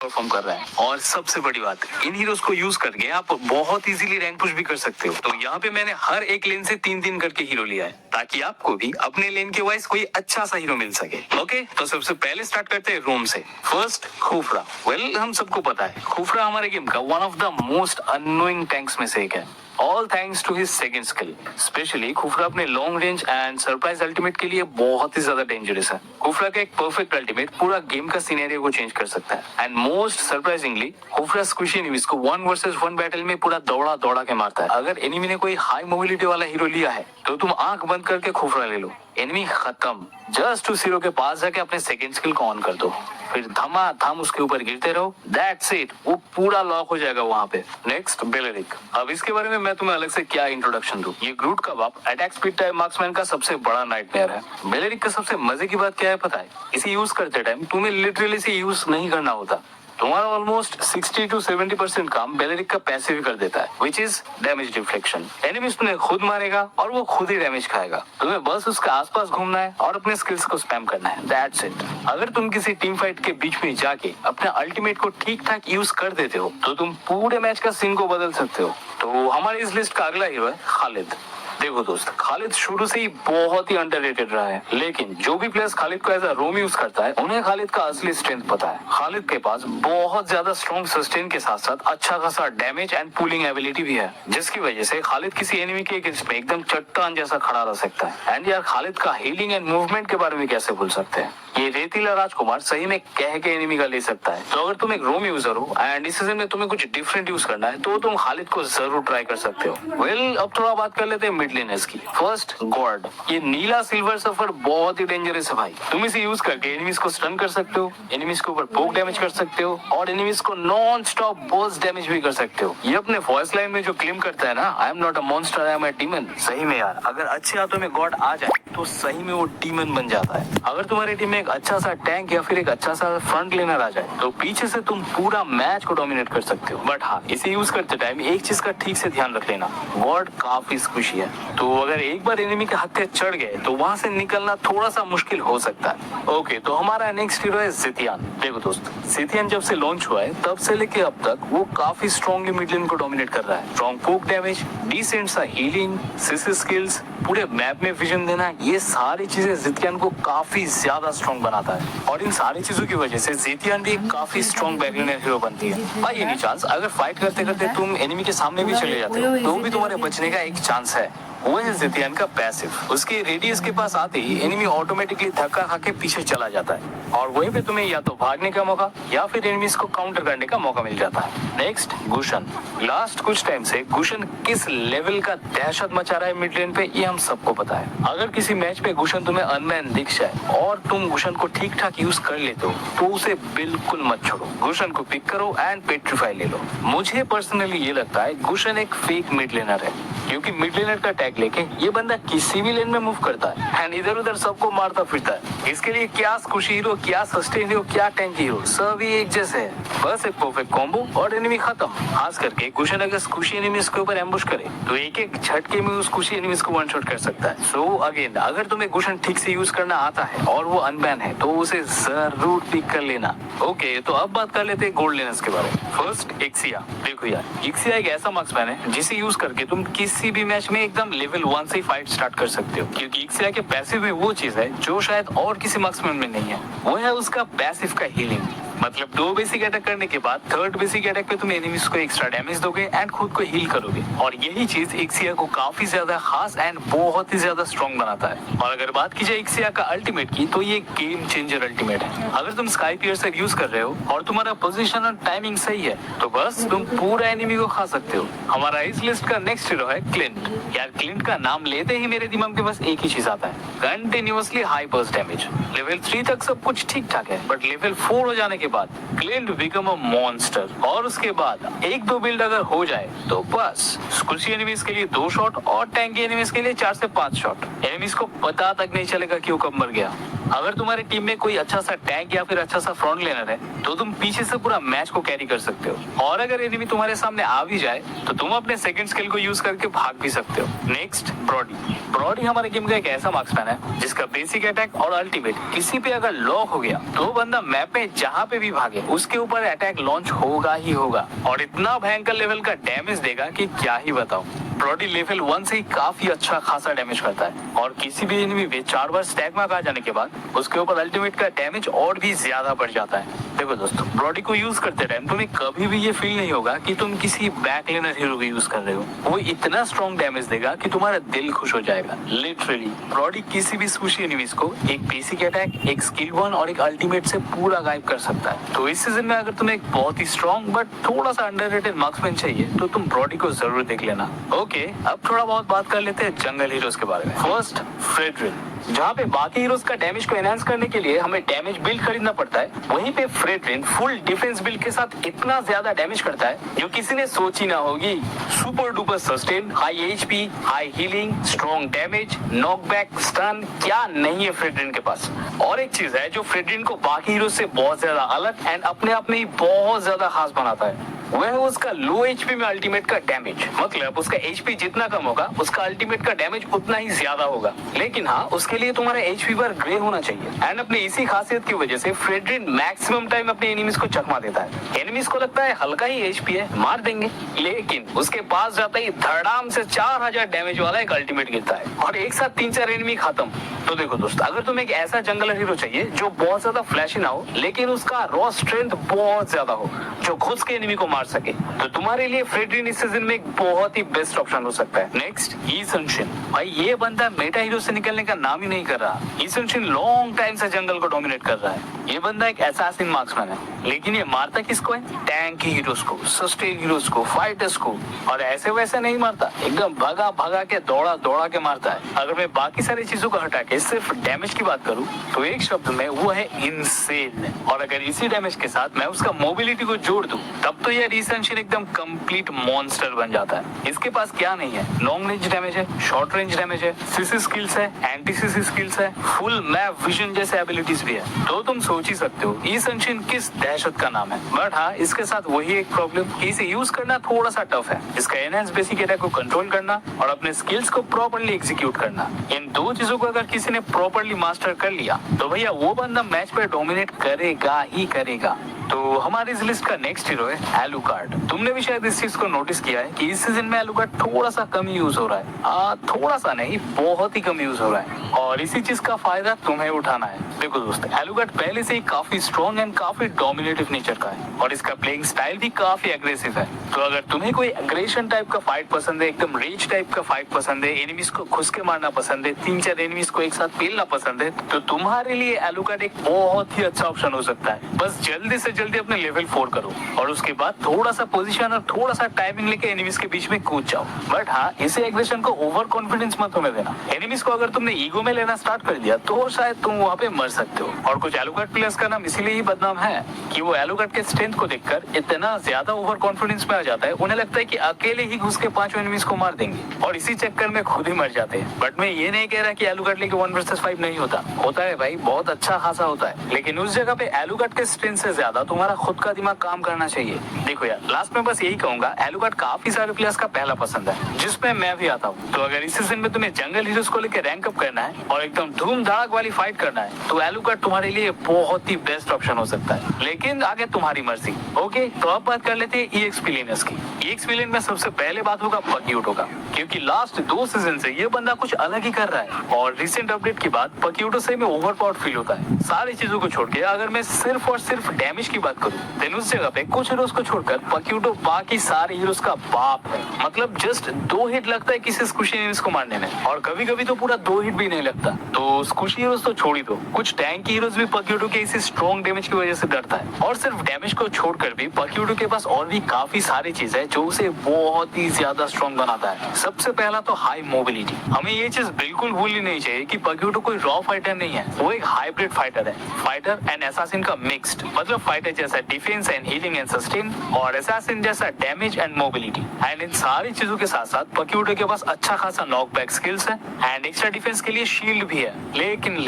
Perform कर रहा है। और सबसे बड़ी बात, इन हीरोज को यूज करके आप बहुत इजीली रैंक पुश भी कर सकते हो। तो यहाँ पे मैंने हर एक लेन से 3-3 करके हीरो लिया है, ताकि आपको भी अपने लेन के वाइज कोई अच्छा सा हीरो मिल सके। ओके, तो सबसे पहले स्टार्ट करते हैं रोम से। फर्स्ट खुफरा। वेल, हम सबको पता है खुफरा हमारे गेम का one of the most annoying tanks में से एक है, all thanks to his second skill. Specially Khufra अपने long range and surprise ultimate के लिए बहुत ही ज्यादा डेंजरस है। खुफरा का एक परफेक्ट अल्टीमेट पूरा गेम का सिनेरियो को चेंज कर सकता है। And most surprisingly Khufra squishy enemies को 1 वर्सेस 1 बैटल में पूरा दौड़ा दौड़ा के मारता है। अगर एनिमी ने कोई हाई मोबिलिटी वाला हीरो लिया है तो तुम आंख बंद करके खुफरा ले लो, एनिमी खत्म। जस्ट उस हीरो के पास जाके अपने सेकंड स्किल को ऑन कर दो, फिर धमाधम उसके ऊपर गिरते रहो। दैट्स इट, वो पूरा लॉक हो जाएगा वहाँ पे। नेक्स्ट बेलेरिक। अब इसके बारे में मैं तुम्हें अलग से क्या इंट्रोडक्शन दूं। ये ग्रूट का बाप अटैक स्पीड टाइप मार्क्समैन का सबसे बड़ा नाइटमेयर है। बेलेरिक का सबसे मजे की बात क्या है पता है? इसे यूज करते टाइम तुम्हें लिटरली इसे यूज नहीं करना होता। तुम्हारा ऑलमोस्ट 60 to 70% काम बेलेरिक का पैसिव ही कर देता है, which is damage deflection. Enemies तुम्हें खुद मारेगा और वो खुद ही डैमेज खाएगा। तुम्हें बस उसके आसपास घूमना है और अपने स्किल्स को स्पैम करना है। That's it. अगर तुम किसी टीम फाइट के बीच में जाके अपने अल्टीमेट को ठीक ठाक यूज कर देते हो तो तुम पूरे मैच का सीन को बदल सकते हो। तो हमारी इस लिस्ट का अगला हीरो है खालिद। देखो दोस्त, खालिद शुरू से ही बहुत ही अंडररेटेड रहा है, लेकिन जो भी प्लेयर्स खालिद को एज अ रोम यूज करता है उन्हें खालिद का असली स्ट्रेंथ पता है। खालिद के पास बहुत ज्यादा स्ट्रॉन्ग सस्टेन के साथ साथ अच्छा खासा डैमेज एंड पुलिंग एबिलिटी भी है, जिसकी वजह से खालिद किसी एनिमी के अगेंस्ट में एकदम चट्टान जैसा खड़ा रह सकता है। एंड यार, खालिद का हीलिंग एंड मूवमेंट के बारे में कैसे भूल सकते हैं? ये रेतीला राजकुमार सही में कह के एनिमी का ले सकता है। तो अगर तुम एक रोम यूजर हो एंड इस सीजन में तुम्हें कुछ डिफरेंट यूज करना है तो तुम खालिद को जरूर ट्राई कर सकते हो। वेल, अब थोड़ा बात कर लेते हैं मिड लेनर्स की। First God. ये नीला सिल्वर सफर बहुत ही डेंजरस है भाई। तुम इसे यूज करके एनिमीज को स्टन कर सकते हो, एनिमीज के ऊपर पोक डैमेज कर सकते हो और एनिमीज को नॉन स्टॉप बर्स्ट डैमेज भी कर सकते हो। ये अपने वॉइस लाइन में जो क्लेम करता है ना, I am not a monster, I am a demon. सही में यार, अगर अच्छे हाथों में गॉड आ जाए तो सही में वो डीमन बन जाता है। अगर तुम्हारी टीम में एक अच्छा सा टैंक या फिर एक अच्छा सा फ्रंट लेनर आ जाए तो पीछे से तुम पूरा मैच को डोमिनेट कर सकते हो। बट हाँ, इसे यूज करते टाइम एक चीज का ठीक से ध्यान रख लेना, गॉड काफी स्क्विशी है। तो अगर एक बार एनिमी के हत्थे चढ़ गए तो वहां से निकलना थोड़ा सा मुश्किल हो सकता है। ओके, तो हमारा नेक्स्ट हीरो है ज़ितियान। देखो दोस्त, ज़ितियान जब से लॉन्च हुआ है तब से लेके अब तक वो काफी स्ट्रॉन्गली मिड लेन को डोमिनेट कर रहा है। स्ट्रॉन्ग पोक डैमेज, डिसेंट सा हीलिंग, सीसी स्किल्स, पूरे मैप में विजन देना, ये सारी चीजें ज़ितियान को काफी ज्यादा स्ट्रॉन्ग बनाता है। और इन सारी चीजों की वजह से ज़ितियान भी काफी स्ट्रॉन्ग बैकलाइनर हीरो बनती है। भाई एनी चांस अगर फाइट करते करते तुम एनिमी के सामने भी चले जाते हो तो भी तुम्हारे बचने का एक चांस है, वो है ज़ितियान का पैसिव। उसके रेडियस के पास आते ही एनिमी ऑटोमेटिकली धक्का खा के पीछे चला जाता है और वहीं पे तुम्हें या तो भागने का मौका या फिर एनिमीज को काउंटर करने का मौका मिल जाता है। नेक्स्ट गुशन। लास्ट कुछ टाइम से गुशन किस लेवल का दहशत मचा रहा है मिड लेन पे, ये हम सबको पता है। अगर किसी मैच पे गुशन तुम्हें अनमैन दिख जाए और तुम गुशन को ठीक ठाक यूज कर लेते हो तो उसे बिल्कुल मत छोड़ो। गुशन को पिक करो एंड पेट्रीफाई ले लो। मुझे पर्सनली ये लगता है गुशन एक फेक मिड लेनर है, क्योंकि मिड लेनर का टैग लेके ये बंदा किसी भी लेन में मूव करता है एंड इधर उधर सबको मारता फिरता है। इसके लिए क्या स्क्विशी हीरो, क्या सस्टेन हीरो, क्या टैंक हीरो, सभी एक जैसे है। बस एक परफेक्ट कॉम्बो और एनिमी खत्म। खास करके गुशन अगर स्क्विशी एनिमीज के ऊपर एम्बुश करे तो एक एक झटके में उस स्क्विशी एनिमीज को वन शॉट कर सकता है। सो अगेन, अगर तुम्हें गुशन ठीक से यूज करना आता है और वो अनबैन है तो उसे जरूर पिक कर लेना। ओके, तो अब बात कर लेते हैं गोल्ड लेनर्स के बारे में। फर्स्ट इक्सिया। देखो यार, इक्सिया एक ऐसा मार्क्समैन है जिसे यूज करके तुम किसी भी मैच में एकदम लेवल 1 से ही फाइट स्टार्ट कर सकते हो, क्योंकि इक्सिया के पैसिव में वो चीज है जो शायद और किसी मार्क्समैन में नहीं है, वो है उसका पैसिव का हीलिंग। मतलब 2 बेसिक अटैक करने के बाद 3rd बेसिक अटैक पे तुम एनिमीज को एक्स्ट्रा डैमेज दोगे एंड खुद को हील करोगे और यही चीज इक्सिया को काफी ज्यादा खास एंड बहुत ही ज्यादा स्ट्रॉन्ग बनाता है। और अगर बात की जाए इक्सिया का अल्टीमेट की तो ये गेम चेंजर अल्टीमेट है। अगर तुम स्काई पियर्सर यूज कर रहे हो और तुम्हारा पोजीशन और टाइमिंग सही है तो बस तुम पूरा एनिमी को खा सकते हो। हमारा इस लिस्ट का नेक्स्ट हीरो है क्लिंट। यार, क्लिंट का नाम लेते ही मेरे दिमाग में बस एक ही चीज आता है, continuously high burst damage. Level 3 तक सब कुछ ठीक ठाक है, बट लेवल 4 हो जाने के बाद क्लिंट बिकम अ मॉन्स्टर। और उसके बाद 1-2 बिल्ड अगर हो जाए तो बस स्क्विशी एनिमीज के लिए 2 शॉट और टैंकी एनिमीज के लिए 4 से 5 शॉट। एनिमीज को पता तक नहीं चलेगा कि वो कब मर गया। अगर तुम्हारी टीम में कोई अच्छा सा टैंक या फिर अच्छा सा फ्रंट लेनर है तो तुम पीछे से पूरा मैच को कैरी कर सकते हो। और अगर एनिमी तुम्हारे सामने आ भी जाए तो तुम अपने सेकंड स्किल को यूज करके भाग भी सकते हो। Next Brody. ब्रॉडी हमारे गेम का एक ऐसा मार्क्समैन है जिसका बेसिक अटैक और अल्टीमेट किसी पे अगर लॉक हो गया तो बंदा मैप में जहाँ पे भी भागे उसके ऊपर अटैक लॉन्च होगा ही होगा और इतना भयंकर लेवल का डैमेज देगा कि क्या ही बताऊं। ब्रॉडी लेवल 1 से ही काफी अच्छा खासा डैमेज करता है और किसी भी एनिमी पे 4 बार स्टैक मार्क आ जाने के बाद उसके ऊपर अल्टीमेट का डैमेज और भी ज्यादा बढ़ जाता है। देखो दोस्तों, ब्रॉडी को यूज करते टाइम तुम्हें कभी भी ये फील नहीं होगा कि तुम किसी बैकलाइनर हीरो को यूज कर रहे हो। वो इतना स्ट्रॉन्ग डैमेज देगा कि तुम्हारा दिल खुश हो जाएगा। लिटरली ब्रॉडी किसी भी स्क्विशी एनिमीज को एक बेसिक अटैक, एक स्किल 1 और एक अल्टीमेट से पूरा गायब कर सकता है। तो इस सीजन में अगर तुम्हें एक बहुत ही स्ट्रॉन्ग बट थोड़ा सा अंडररेटेड मार्क्समैन चाहिए तो तुम ब्रॉडी को जरूर देख लेना। ओके, अब थोड़ा बहुत बात कर लेते हैं जंगल हीरोज के बारे में। फर्स्ट, फ्रेडरिन। जहाँ पे बाकी हीरोज का डैमेज को एनहांस करने के लिए हमें डैमेज बिल्ड खरीदना पड़ता है, वहीं पे फ्रेडरिन फुल डिफेंस बिल्ड के साथ इतना ज्यादा डैमेज करता है जो किसी ने सोची ना होगी। Super duper sustain, high HP, high healing, strong damage, knockback, stun, क्या नहीं है फ्रेडरिन के पास। और एक चीज है जो फ्रेडरिन को बाकी हीरोज से बहुत ज्यादा अलग एंड अपने आप में ही बहुत ज्यादा खास बनाता है, वह है उसका लो एचपी में अल्टीमेट का डैमेज। मतलब उसका एचपी जितना कम होगा उसका अल्टीमेट का डैमेज उतना ही ज्यादा होगा। लेकिन हाँ, उसके लिए तुम्हारा एचपी बार ग्रे होना चाहिए एंड अपने इसी खासियत की वजह से फ्रेडरिन मैक्सिमम टाइम अपने एनिमीज को चकमा देता है। एनिमीज को लगता है हल्का ही एचपी है, मार देंगे, लेकिन उसके पास जाता ही धड़ाम से 4000 डैमेज वाला एक अल्टीमेट गिरता है और एक साथ 3-4 एनिमी खत्म। तो देखो दोस्त, अगर तुम्हें एक ऐसा जंगल हीरो चाहिए जो बहुत ज्यादा फ्लैशी ना हो लेकिन उसका रॉ स्ट्रेंथ बहुत ज्यादा हो, जो खुद के एनिमी को मार सके, तो तुम्हारे लिए फ्रेडरिन इस सीजन में एक बहुत ही बेस्ट ऑप्शन हो सकता है। नेक्स्ट, ई सनशिन। भाई ये बंदा मेटा हीरो से निकलने का नाम ही नहीं कर रहा। ई सनशिन लॉन्ग टाइम से जंगल को डोमिनेट कर रहा है। ये बंदा एक असैसिन मार्क्समैन है, लेकिन ये मारता किसको है? टैंक हीरोज को, सस्टेन हीरोज को, फाइटर्स को। और ऐसे वैसे नहीं मारता, एकदम भगा भगा के दौड़ा दौड़ा के मारता है। अगर मैं बाकी सारी चीजों को हटा के सिर्फ डैमेज की बात करूं तो एक शब्द में वो है इनसेन। और अगर इसी डैमेज के साथ मैं उसका मोबिलिटी को जोड़ दूं तब तो यार ई सनशिन एकदम कंप्लीट मॉन्स्टर बन जाता है। इसके पास क्या नहीं है? लॉन्ग रेंज डैमेज है, शॉर्ट रेंज डैमेज है, सीसी स्किल्स है, एंटी सीसी स्किल्स है, फुल मैप विजन जैसे एबिलिटीज भी है। तो तुम सोच ही सकते हो ई सनशिन किस दहशत का नाम है। बट हाँ, इसके साथ वही एक प्रॉब्लम कि इसे यूज करना थोड़ा सा टफ है। इसका एनहांस बेसिक अटैक को कंट्रोल करना और अपने स्किल्स को प्रॉपर्ली एग्जीक्यूट करना, इन दो चीजों को अगर किसी ने प्रॉपर्ली मास्टर कर लिया तो भैया वो बंदा मैच पे डोमिनेट करेगा ही करेगा। तो हमारी इस लिस्ट का नेक्स्ट हीरो है एलुकार्ड। तुमने भी शायद इस चीज को नोटिस किया है कि इस सीजन में एलुकार्ड थोड़ा सा कम यूज हो रहा है। थोड़ा सा नहीं, बहुत ही कम यूज हो रहा है और इसी चीज का फायदा तुम्हें उठाना है। देखो दोस्त, एलुकार्ड पहले से ही काफी स्ट्रॉन्ग एंड काफी डोमिनेटिव नेचर का है और इसका प्लेइंग स्टाइल भी काफी एग्रेसिव है। तो अगर तुम्हें कोई एग्रेशन टाइप का फाइट पसंद है, एकदम रेज टाइप का फाइट पसंद है, एनिमीज को घुस के मारना पसंद है, 3-4 एनिमीज को एक साथ पेलना पसंद है, तो तुम्हारे लिए एलुकार्ड एक बहुत ही अच्छा ऑप्शन हो सकता है। बस जल्दी से जल्दी अपने लेवल 4 करो और उसके बाद थोड़ा सा पोजीशन और थोड़ा सा टाइमिंग लेके एनिमीज के बीच में कूद जाओ। बट हाँ, इसे एग्रेशन को ओवर कॉन्फिडेंस मत होने देना। एनिमीज को अगर तुमने ईगो में लेना स्टार्ट कर दिया तो शायद तुम वहाँ पे मर सकते हो। और कुछ एलुकार्ड प्लेयर्स का नाम इसीलिए ही बदनाम है कि वो एलुकार्ड के स्ट्रेंथ को देखकर इतना ज्यादा ओवर कॉन्फिडेंस में आ जाता है, उन्हें लगता है कि अकेले ही घुस के 5 एनिमीज को मार देंगे और इसी चक्कर में खुद ही मर जाते हैं। बट मैं ये नहीं कह रहा कि एलुकार्ड लेके 1 वर्सेस 5 नहीं होता है भाई, बहुत अच्छा खासा होता है। लेकिन उस जगह पे एलुकार्ड के स्ट्रेंथ से ज्यादा तुम्हारा खुद का दिमाग काम करना चाहिए। देखो यार, लास्ट में बस यही कहूंगा, एलुकार्ड काफी सारे प्लेयर्स का पहला पसंद है, जिसमें मैं भी आता हूँ। तो अगर इस सीजन में तुम्हें जंगल हीरोज को लेकर रैंक अप करना है और एकदम धूम धड़ाक वाली फाइट करना है तो एलुकार्ड तुम्हारे लिए बहुत ही बेस्ट ऑप्शन हो सकता है। लेकिन आगे तुम्हारी मर्जी। ओके, तो अब बात कर लेते हैं ईएक्सपी लेनर्स की। ईएक्सपी लेन में सबसे पहले बात होगा पक्यूटो का, क्योंकि लास्ट 2 सीजन से ये बंदा कुछ अलग ही कर रहा है और रिसेंट अपडेट के बाद पक्यूटो से में ओवरपावर्ड फील होता है। सारी चीजों को छोड़ के अगर मैं सिर्फ और सिर्फ डैमेज की बात करूं देन उस जगह पे कुछ हीरोज को छोड़कर पक्यूटो बाकी सारे हीरोज का बाप है। मतलब जस्ट 2 हिट लगता है किसी स्क्विशी एनिमीज को मारने में और कभी कभी तो पूरा 2 हिट भी नहीं लगता। तो स्क्विशी हीरोज तो छोड़ ही दो, कुछ टैंक हीरोज भी पक्यूटो के इसी स्ट्रॉन्ग डैमेज की वजह से डरता है। और सिर्फ डैमेज को छोड़कर भी पक्यूटो के पास और भी काफी सारी चीज है जो उसे बहुत ही ज्यादा स्ट्रॉन्ग बनाता है। सबसे पहला तो हाई मोबिलिटी। हमें ये चीज बिल्कुल भूलनी नहीं चाहिए कि पक्यूटो कोई रॉ फाइटर नहीं है, वो एक हाइब्रिड फाइटर है। फाइटर एंड असैसिन का मिक्स्ड, मतलब फाइटर जैसा defence and healing and sustain और असैसिन जैसा damage and mobility. And in सारी चीजों के साथ साथ पक्यूटो के पास अच्छा खासा नॉकबैक स्किल्स है एंड एक्स्ट्रा डिफेंस के लिए शील्ड भी है। लेकिन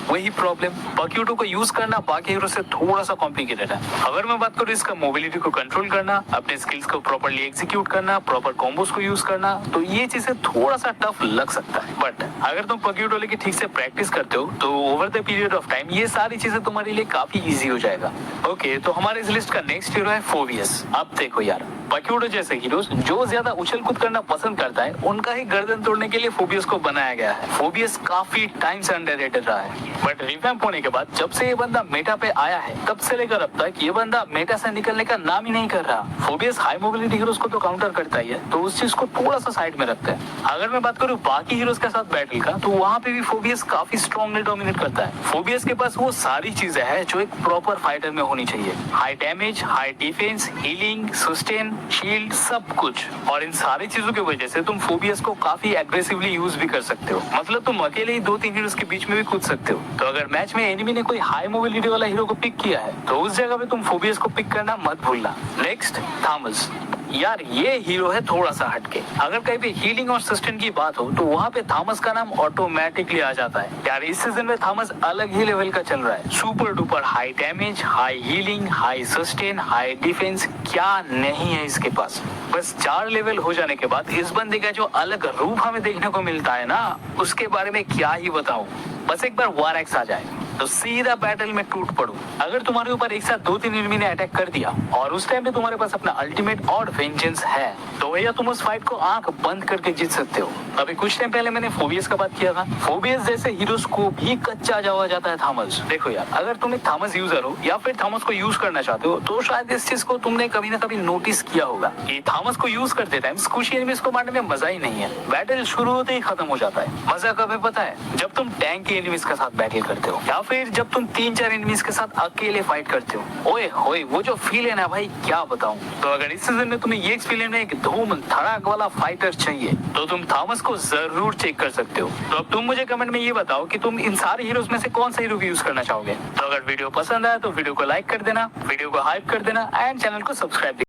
वही प्रॉब्लम प्रॉब्लम। पक्यूटो को यूज करना बाकी हीरो से थोड़ा सा कॉम्प्लिकेटेड है। अगर मैं बात करूँ इसका मोबिलिटी को कंट्रोल करना, अपने स्किल्स को प्रॉपर्ली एग्जीक्यूट करना, प्रॉपर कॉम्बोस को यूज करना, तो ये चीजें थोड़ा सा टफ लग सकता है। बट अगर तुम पक्यूटो लेके ठीक से प्रैक्टिस करते हो तो over the period of time ये सारी चीजें तुम्हारे लिए काफी इजी हो जाएगा। ओके, तो हमारे इस लिस्ट का नेक्स्ट हीरो है फोबियस। अब देखो यार, पक्यूटो जैसे हीरोज जो ज्यादा उछल कूद करना पसंद करता है उनका ही गर्दन तोड़ने के लिए फोबियस को बनाया गया है। फोबियस काफी टाइम से अंडररेटेड रहा है, बट रिवैम्प होने के बाद जब से ये बंदा मेटा पे आया है तब से लेकर अब तक ये बंदा मेटा से निकलने का नाम ही नहीं कर रहा। फोबियस हाई मोबिलिटी हीरोज को तो काउंटर करता ही है, तो उस चीज को थोड़ा सा साइड में रखते हैं। अगर मैं बात करूँ बाकी हीरोज के साथ बैटल का, तो वहाँ पे भी फोबियस काफी स्ट्रॉन्गली डोमिनेट करता है। फोबियस के पास वो सारी चीजें हैं जो एक प्रॉपर फाइटर में होनी चाहिए। High damage, high defence, healing, sustain, shield, सब कुछ। और इन सारी चीजों की वजह से तुम फोबियस को काफी एग्रेसिवली यूज भी कर सकते हो। मतलब तुम अकेले ही 2-3 हीरोज के बीच में भी कूद सकते हो। तो अगर मैच में एनिमी ने कोई हाई मोबिलिटी वाला हीरो को पिक किया है तो उस जगह पे तुम फोबियस को पिक करना मत भूलना। Next, Thomas. यार ये हीरो है थोड़ा सा हटके। अगर कहीं पे हीलिंग और सस्टेन की बात हो तो वहाँ पे थॉमस का नाम ऑटोमेटिकली आ जाता है। यार इस सीजन में थॉमस अलग ही लेवल का चल रहा है। Super duper high damage, high healing, high sustain, high defence, क्या नहीं है इसके पास। बस 4 लेवल हो जाने के बाद इस बंदे का जो अलग रूप हमें देखने को मिलता है ना, उसके बारे में क्या ही बताऊं। बस एक बार वार एक्स आ जाए तो सीधा बैटल में टूट पड़ो। अगर तुम्हारे ऊपर एक साथ 2-3 एनिमी ने अटैक कर दिया और उस टाइम पे तुम्हारे पास अपना अल्टीमेट और वेंजेंस है, तो भैया तुम उस फाइट को आंख बंद करके जीत सकते हो। अभी कुछ टाइम पहले मैंने फोबियस का बात किया था। फोबियस जैसे हीरोज को भी कच्चा जावा जाता है थॉमस। देखो यार, अगर तुम एक थॉमस यूजर हो या फिर थॉमस को यूज करना चाहते हो तो शायद इस चीज को तुमने कभी ना कभी नोटिस किया होगा कि थॉमस को यूज करते टाइम कुछ एनिमीज को मारने में मजा ही नहीं है। बैटल शुरू होते ही खत्म हो जाता है। मजा कब है पता है? जब तुम टैंक के एनिमीज के साथ बैटल करते हो या फिर जब तुम 3-4 एनिमीज के साथ अकेले फाइट करते हो। ओए होए, वो जो फील है ना भाई, क्या बताऊं। तो अगर इस सीजन में तुम्हें ये एक्सपीरियंस में एक धूम धड़ाक वाला फाइटर चाहिए तो तुम थॉमस को जरूर चेक कर सकते हो। तो अब तुम मुझे कमेंट में ये बताओ कि तुम इन सारे हीरोज में से कौन सा हीरो यूज करना चाहोगे। तो अगर वीडियो पसंद आया तो वीडियो को लाइक कर देना, वीडियो को हाइप कर देना एंड चैनल को सब्सक्राइब